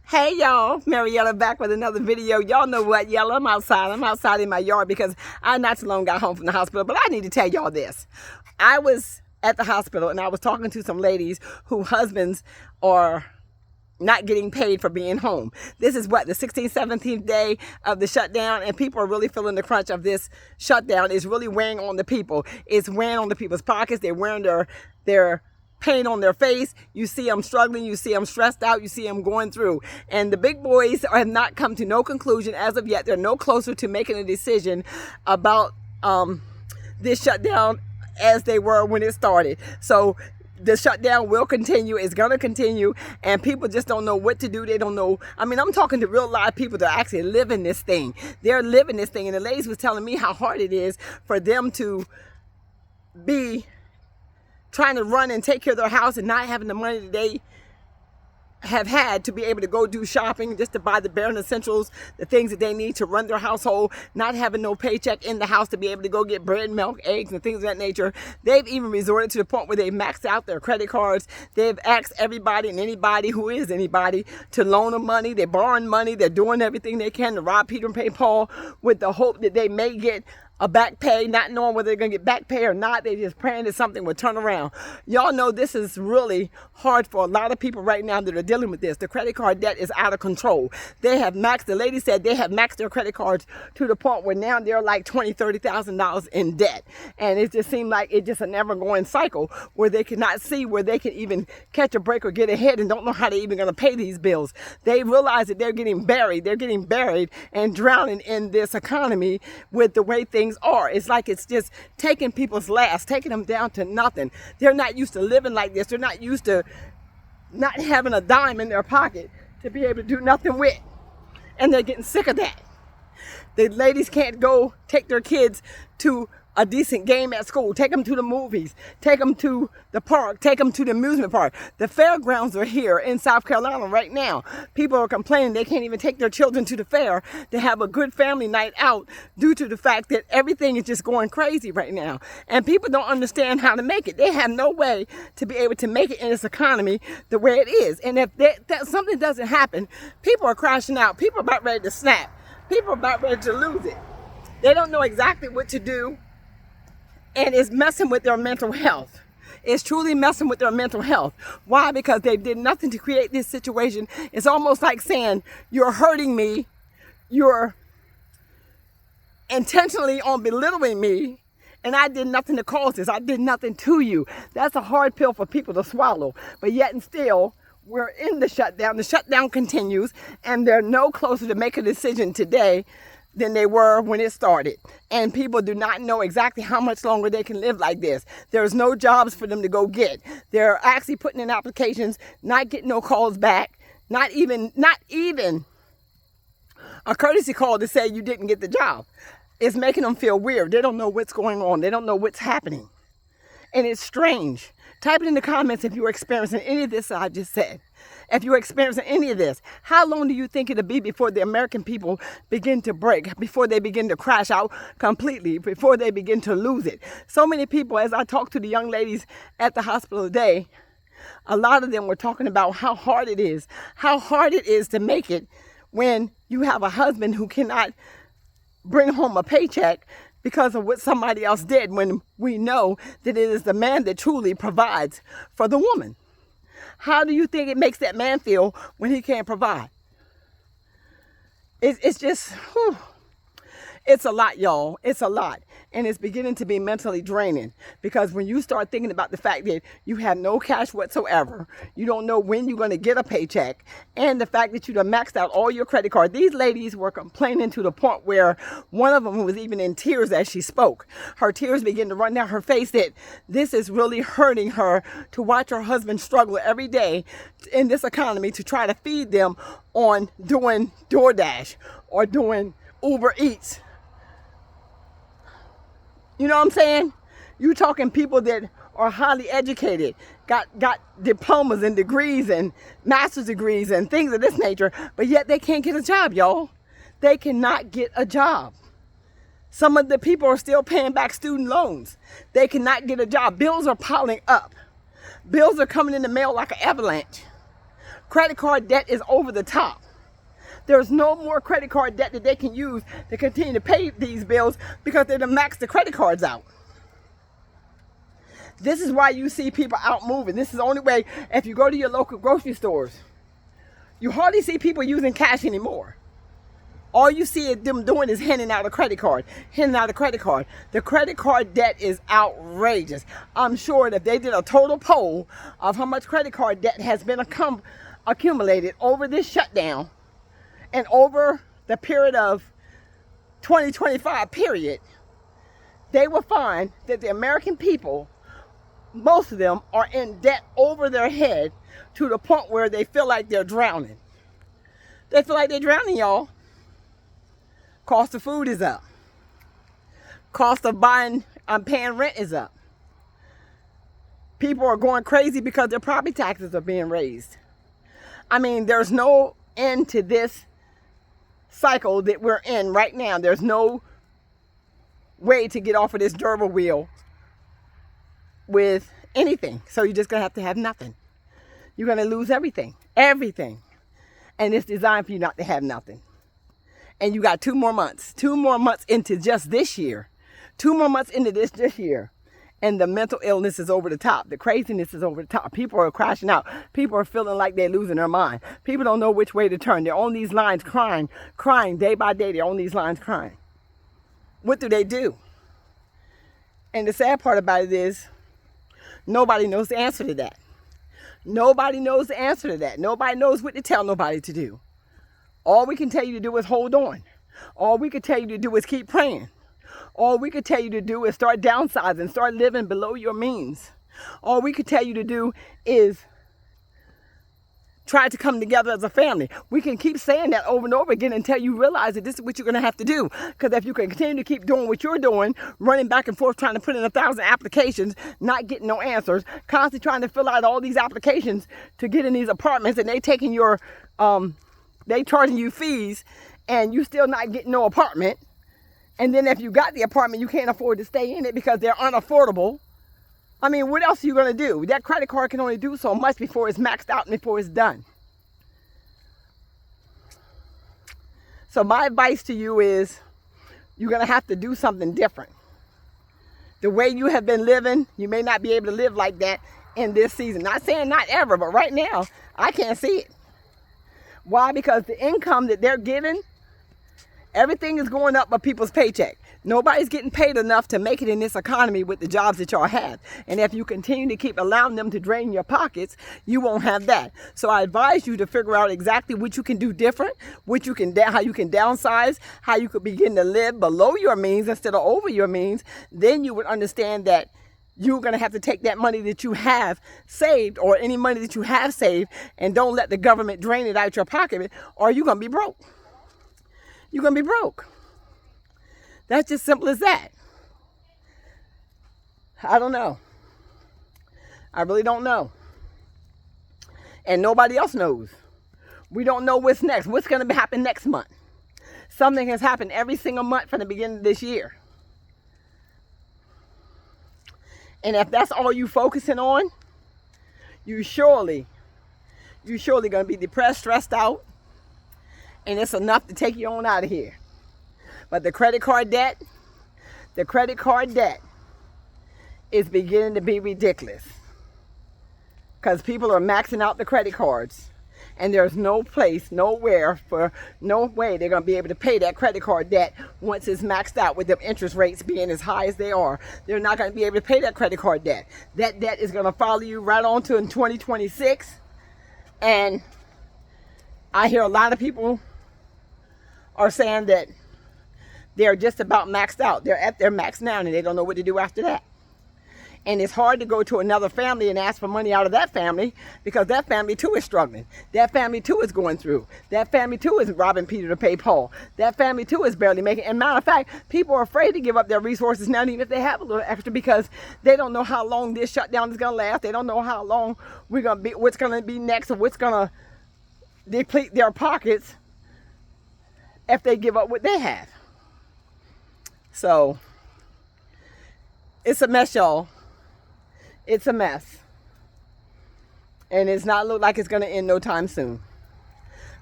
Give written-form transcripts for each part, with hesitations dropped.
Hey y'all, Mariella back with another video. Y'all know what, y'all, I'm outside. I'm outside in my yard because I not too long got home from the hospital, but I need to tell y'all this. I was at the hospital and I was talking to some ladies whose husbands are not getting paid for being home. This is what, the 16th, 17th day of the shutdown, and people are really feeling the crunch of this shutdown. It's really weighing on the people. It's weighing on the people's pockets. They're wearing their pain on their face. You see them struggling. You see them stressed out. You see them going through. And the big boys have not come to no conclusion as of yet. They're no closer to making a decision about this shutdown as they were when it started. So the shutdown will continue. It's going to continue. And people just don't know what to do. They don't know. I mean, I'm talking to real live people that are actually living this thing. They're living this thing. And the ladies was telling me how hard it is for them to be trying to run and take care of their house and not having the money that they have had to be able to go do shopping, just to buy the bare essentials, the things that they need to run their household, not having no paycheck in the house to be able to go get bread, milk, eggs, and things of that nature. They've even resorted to the point where they've maxed out their credit cards. They've asked everybody and anybody who is anybody to loan them money. They're borrowing money. They're doing everything they can to rob Peter and pay Paul with the hope that they may get a back pay, not knowing whether they're going to get back pay or not. They're just praying that something will turn around. Y'all know this is really hard for a lot of people right now that are dealing with this. The credit card debt is out of control. They have maxed, the lady said they have maxed their credit cards to the point where now they're like $20,000, $30,000 in debt. And it just seemed like it's just a never going cycle where they cannot see where they can even catch a break or get ahead and don't know how they're even going to pay these bills. They realize that they're getting buried. They're getting buried and drowning in this economy with the way things are. It's like it's just taking people's last, taking them down to nothing. They're not used to living like this. They're not used to not having a dime in their pocket to be able to do nothing with. And they're getting sick of that. The ladies can't go take their kids to a decent game at school, take them to the movies, take them to the park, take them to the amusement park. The fairgrounds are here in South Carolina right now. People are complaining they can't even take their children to the fair to have a good family night out due to the fact that everything is just going crazy right now. And people don't understand how to make it. They have no way to be able to make it in this economy the way it is. And if that something doesn't happen, people are crashing out. People are about ready to snap. People are about ready to lose it. They don't know exactly what to do. And it's messing with their mental health. It's truly messing with their mental health. Why? Because they did nothing to create this situation. It's almost like saying, you're hurting me. You're intentionally on belittling me. And I did nothing to cause this. I did nothing to you. That's a hard pill for people to swallow. But yet and still, we're in the shutdown. The shutdown continues. And they're no closer to make a decision today than they were when it started. And people do not know exactly how much longer they can live like this. There's no jobs for them to go get. They're actually putting in applications, not getting no calls back, not even a courtesy call to say you didn't get the job. It's making them feel weird. They don't know what's going on. They don't know what's happening. And it's strange. Type it in the comments if you're experiencing any of this I just said. If you're experiencing any of this, how long do you think it'll be before the American people begin to break, before they begin to crash out completely, before they begin to lose it? So many people, as I talked to the young ladies at the hospital today, a lot of them were talking about how hard it is to make it when you have a husband who cannot bring home a paycheck because of what somebody else did, when we know that it is the man that truly provides for the woman. How do you think it makes that man feel when he can't provide? It's just, whew. It's a lot, y'all. It's a lot. And it's beginning to be mentally draining, because when you start thinking about the fact that you have no cash whatsoever, you don't know when you're going to get a paycheck, and the fact that you done maxed out all your credit cards. These ladies were complaining to the point where one of them was even in tears as she spoke. Her tears began to run down her face, that this is really hurting her to watch her husband struggle every day in this economy to try to feed them on doing DoorDash or doing Uber Eats. You know what I'm saying? You talking people that are highly educated, got diplomas and degrees and master's degrees and things of this nature, but yet they can't get a job, y'all. They cannot get a job. Some of the people are still paying back student loans. They cannot get a job. Bills are piling up. Bills are coming in the mail like an avalanche. Credit card debt is over the top. There's no more credit card debt that they can use to continue to pay these bills because they done maxed the credit cards out. This is why you see people out moving. This is the only way. If you go to your local grocery stores, you hardly see people using cash anymore. All you see them doing is handing out a credit card, handing out a credit card. The credit card debt is outrageous. I'm sure that if they did a total poll of how much credit card debt has been accumulated over this shutdown and over the period of 2025 period, they will find that the American people, most of them, are in debt over their head to the point where they feel like they're drowning. They feel like they're drowning, y'all. Cost of food is up. Cost of paying rent is up. People are going crazy because their property taxes are being raised. I mean, there's no end to this cycle that we're in right now. There's no way to get off of this gerbil wheel with anything. So you're just going to have nothing. You're going to lose everything. Everything. And it's designed for you not to have nothing. And you got 2 more months. 2 more months into just this year. 2 more months into this year. And the mental illness is over the top. The craziness is over the top. People are crashing out. People are feeling like they're losing their mind. People don't know which way to turn. They're on these lines crying day by day. They're on these lines crying. What do? And the sad part about it is nobody knows the answer to that. Nobody knows the answer to that. Nobody knows what to tell nobody to do. All we can tell you to do is hold on. All we can tell you to do is keep praying. All we could tell you to do is start downsizing, start living below your means. All we could tell you to do is try to come together as a family. We can keep saying that over and over again until you realize that this is what you're going to have to do. Because if you can continue to keep doing what you're doing, running back and forth, trying to put in 1,000 applications, not getting no answers, constantly trying to fill out all these applications to get in these apartments, and they taking your, they charging you fees, and you still not getting no apartment. And then if you got the apartment, you can't afford to stay in it because they're unaffordable. I mean, what else are you going to do? That credit card can only do so much before it's maxed out and before it's done. So my advice to you is you're going to have to do something different. The way you have been living, you may not be able to live like that in this season. Not saying not ever, but right now, I can't see it. Why? Because the income that they're giving, everything is going up but people's paycheck. Nobody's getting paid enough to make it in this economy with the jobs that y'all have. And if you continue to keep allowing them to drain your pockets, you won't have that. So I advise you to figure out exactly what you can do different, what you can how you can downsize, how you could begin to live below your means instead of over your means. Then you would understand that you're going to have to take that money that you have saved, or any money that you have saved, and don't let the government drain it out your pocket, or you're going to be broke. You're going to be broke. That's just simple as that. I don't know. I really don't know. And nobody else knows. We don't know what's next. What's going to happen next month? Something has happened every single month from the beginning of this year. And if that's all you focusing on, you surely going to be depressed, stressed out, and it's enough to take you on out of here. But the credit card debt is beginning to be ridiculous. Because people are maxing out the credit cards. And there's no place, nowhere, for no way they're going to be able to pay that credit card debt once it's maxed out, with the interest rates being as high as they are. They're not going to be able to pay that credit card debt. That debt is going to follow you right on to in 2026. And I hear a lot of people are saying that they're just about maxed out. They're at their max now and they don't know what to do after that. And it's hard to go to another family and ask for money out of that family, because that family too is struggling. That family too is going through. That family too is robbing Peter to pay Paul. That family too is barely making. And matter of fact, people are afraid to give up their resources now, even if they have a little extra, because they don't know how long this shutdown is going to last. They don't know how long we're going to be, what's going to be next, or what's going to deplete their pockets if they give up what they have. So it's a mess, y'all. It's a mess. And it's not look like it's going to end no time soon.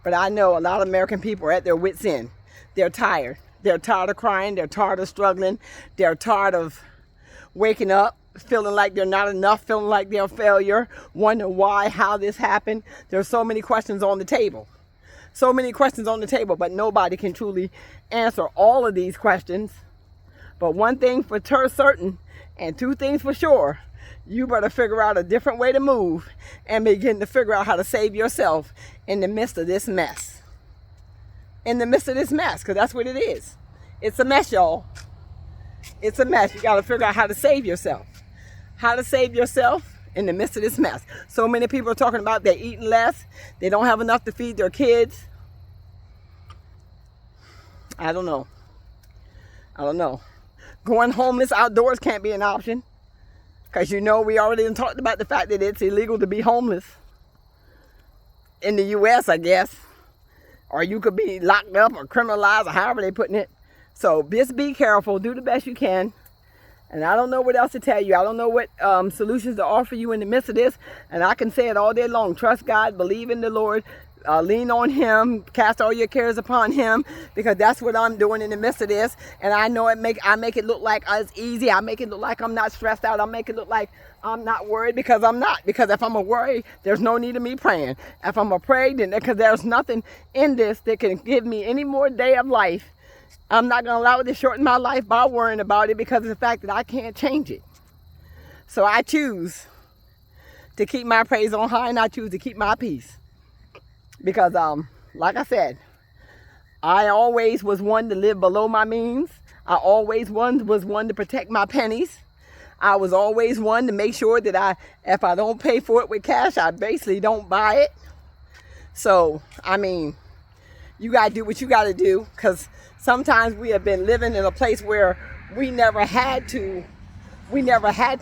But I know a lot of American people are at their wits' end. They're tired. They're tired of crying. They're tired of struggling. They're tired of waking up, feeling like they're not enough, feeling like they're a failure, wondering why, how this happened. There's so many questions on the table. So many questions on the table, but nobody can truly answer all of these questions. But one thing for certain, and two things for sure, you better figure out a different way to move and begin to figure out how to save yourself in the midst of this mess. In the midst of this mess, because that's what it is. It's a mess, y'all. It's a mess. You got to figure out how to save yourself. How to save yourself in the midst of this mess. So many people are talking about they're eating less. They don't have enough to feed their kids. I don't know. Going homeless outdoors can't be an option. Because you know we already talked about the fact that it's illegal to be homeless. In the U.S., I guess. Or you could be locked up or criminalized or however they're putting it. So just be careful. Do the best you can. And I don't know what else to tell you. I don't know what solutions to offer you in the midst of this. And I can say it all day long. Trust God. Believe in the Lord. Lean on Him. Cast all your cares upon Him. Because that's what I'm doing in the midst of this. And I know I make it look like it's easy. I make it look like I'm not stressed out. I make it look like I'm not worried, because I'm not. Because if I'm a worry, there's no need of me praying. If I'm a pray, then because there's nothing in this that can give me any more day of life. I'm not going to allow it to shorten my life by worrying about it, because of the fact that I can't change it. So I choose to keep my praise on high, and I choose to keep my peace. Because, like I said, I always was one to live below my means. I always was one to protect my pennies. I was always one to make sure that if I don't pay for it with cash, I basically don't buy it. So, I mean, you got to do what you got to do, because sometimes we have been living in a place where we never had to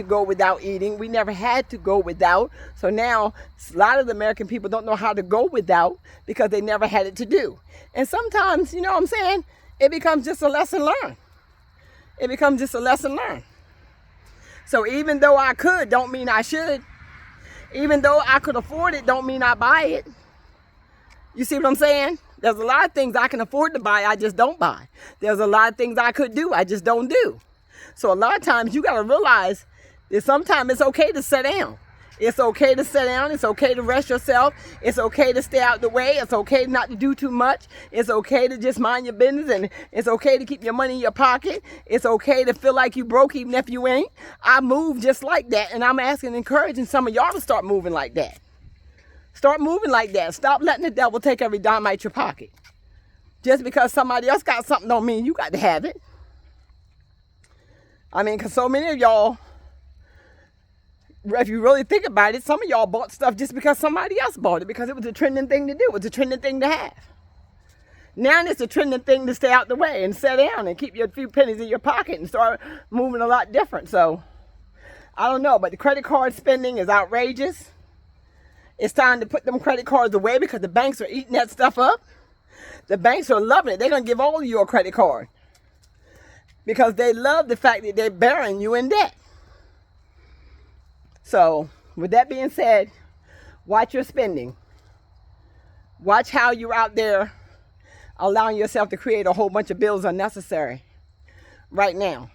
go without eating. We never had to go without. So now a lot of the American people don't know how to go without, because they never had it to do. And sometimes, you know what I'm saying, it becomes just a lesson learned. It becomes just a lesson learned. So even though I could, don't mean I should. Even though I could afford it, don't mean I buy it. You see what I'm saying? There's a lot of things I can afford to buy, I just don't buy. There's a lot of things I could do, I just don't do. So a lot of times you got to realize that sometimes it's okay to sit down. It's okay to sit down. It's okay to rest yourself. It's okay to stay out the way. It's okay not to do too much. It's okay to just mind your business. And it's okay to keep your money in your pocket. It's okay to feel like you broke even if you ain't. I move just like that. And I'm asking and encouraging some of y'all to start moving like that. Start moving like that. Stop letting the devil take every dime out your pocket. Just because somebody else got something don't mean you got to have it. I mean, because so many of y'all, if you really think about it, some of y'all bought stuff just because somebody else bought it, because it was a trending thing to do. It was a trending thing to have. Now it's a trending thing to stay out the way and sit down and keep your few pennies in your pocket and start moving a lot different. So, I don't know, but the credit card spending is outrageous. It's time to put them credit cards away, because the banks are eating that stuff up. The banks are loving it. They're going to give all of you a credit card, because they love the fact that they're burying you in debt. So, with that being said, watch your spending. Watch how you're out there allowing yourself to create a whole bunch of bills unnecessary right now.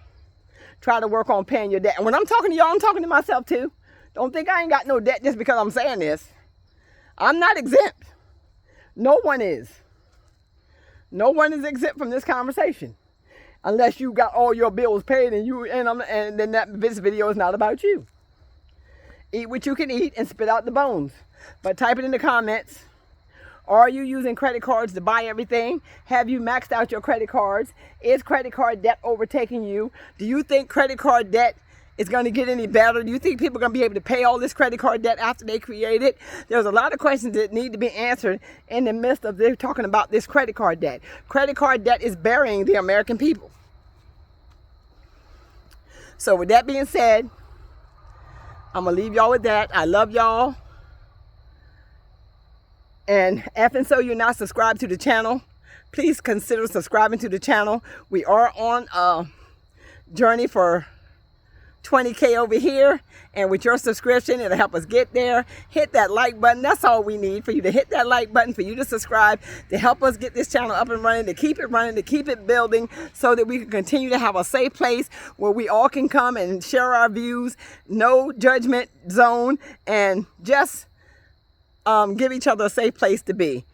Try to work on paying your debt. And when I'm talking to y'all, I'm talking to myself too. Don't think I ain't got no debt just because I'm saying this. I'm not exempt. No one is. No one is exempt from this conversation. Unless you got all your bills paid and then this video is not about you. Eat what you can eat and spit out the bones. But type it in the comments. Are you using credit cards to buy everything? Have you maxed out your credit cards? Is credit card debt overtaking you? Do you think credit card debt is going to get any better? Do you think people are going to be able to pay all this credit card debt after they create it? There's a lot of questions that need to be answered in the midst of they're talking about this credit card debt. Credit card debt is burying the American people. So with that being said, I'm going to leave y'all with that. I love y'all. And if and so you're not subscribed to the channel, please consider subscribing to the channel. We are on a journey for 20K over here, and with your subscription, it'll help us get there. Hit that like button. That's all we need, for you to hit that like button, for you to subscribe, to help us get this channel up and running, to keep it running, to keep it building, so that we can continue to have a safe place where we all can come and share our views, no judgment zone, and just give each other a safe place to be.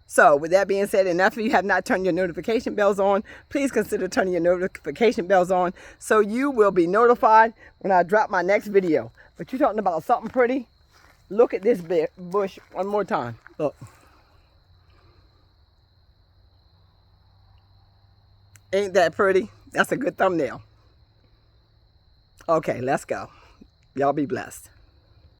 So with that being said, and if you have not turned your notification bells on, please consider turning your notification bells on so you will be notified when I drop my next video. But you're talking about something pretty? Look at this bush one more time. Look. Ain't that pretty? That's a good thumbnail. Okay, let's go. Y'all be blessed.